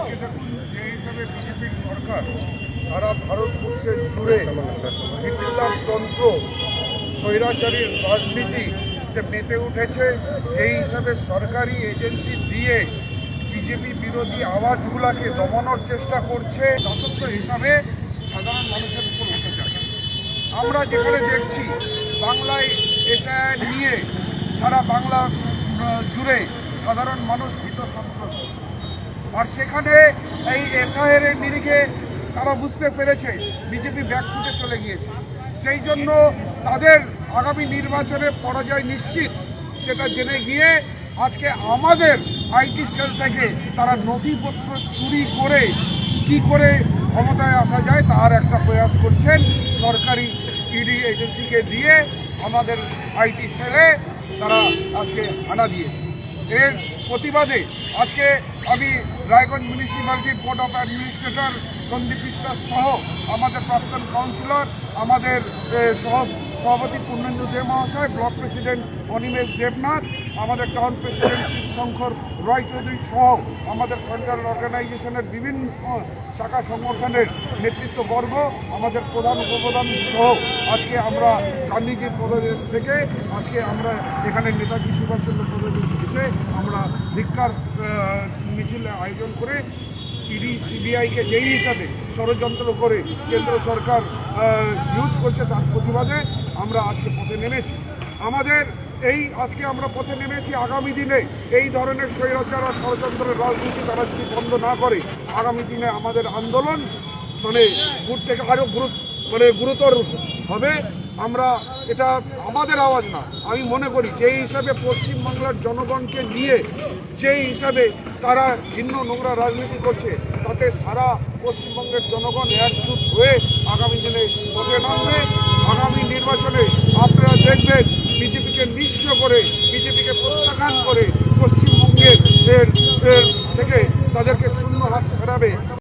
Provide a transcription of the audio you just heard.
আজকে দেখুন যে হিসাবে বিজেপির সরকার সারা ভারতবর্ষের জুড়ে হিটলারতন্ত্র স্বৈরাচারীর রাজনীতিতে মেতে উঠেছে, এই হিসাবে সরকারি এজেন্সি দিয়ে বিজেপি বিরোধী আওয়াজগুলোকে দমানোর চেষ্টা করছে, দাসত্ব হিসাবে সাধারণ মানুষের উপর অত্যাচার। আমরা যেখানে দেখছি বাংলায় এসআইআর নিয়ে সারা বাংলা জুড়ে সাধারণ মানুষ ভীত সন্ত্রস্ত, আর সেখানে এই এসআইআর এর নিরিখে তারা বুঝতে পেরেছে বিজেপি ব্যাকফুটে চলে গিয়েছে। সেই জন্য তাদের আগামী নির্বাচনে পরাজয় নিশ্চিত সেটা জেনে গিয়ে আজকে আমাদের আইটি সেল থেকে তারা নথিপত্র চুরি করে কি করে ক্ষমতায় আসা যায় তার একটা প্রয়াস করছেন। সরকারি ইডি এজেন্সিকে দিয়ে আমাদের আইটি সেলে তারা আজকে হানা দিয়েছে। এর প্রতিবাদে আজকে আমি রায়গঞ্জ মিউনিসিপ্যালিটির board of administrator Sandip Biswas সহ আমাদের প্রাক্তন কাউন্সিলর, আমাদের সভাপতি পূর্ণেন্দু দে মহাশয়, ব্লক প্রেসিডেন্ট অনিমেষ দেবনাথ, আমাদের টাউন প্রেসিডেন্ট শিবশঙ্কর রয় চৌধুরী সহ আমাদের ফ্রন্টাল অর্গানাইজেশনের বিভিন্ন শাখা সংগঠনের নেতৃত্ববর্গ, আমাদের প্রধান উপপ্রধান সহ আজকে আমরা গান্ধীজির পদদেশ থেকে আজকে আমরা এখানে নেতাজি সুভাষচন্দ্র পদদেশ এসে আমরা ধিক্কার মিছিল আয়োজন করে ইডি সিবিআইকে যেই হিসাবে ষড়যন্ত্র করে কেন্দ্র সরকার ইউজ করছে তার প্রতিবাদে আমরা আজকে পথে নেমেছি। আমাদের এই আজকে আমরা পথে নেমেছি, আগামী দিনে এই ধরনের স্বৈরাচার আর ষড়যন্ত্রের রাজনীতি তারা যদি বন্ধ না করে আগামী দিনে আমাদের আন্দোলন থেকে আরও গুরুতর হবে। আমরা এটা আমাদের আওয়াজ না, আমি মনে করি যে হিসাবে পশ্চিমবাংলার জনগণকে নিয়ে যে হিসাবে তারা ভিন্ন নোংরা রাজনীতি করছে তাতে সারা পশ্চিমবঙ্গের জনগণ একজুট হয়ে আগামী দিনে পথে নামবে। আগামী নির্বাচনে আপনারা দেখবেন বিজেপিকে নিঃস্ব করে, বিজেপিকে প্রত্যাখ্যান করে পশ্চিমবঙ্গের থেকে তাদেরকে শূন্য হাত ফেরাবে।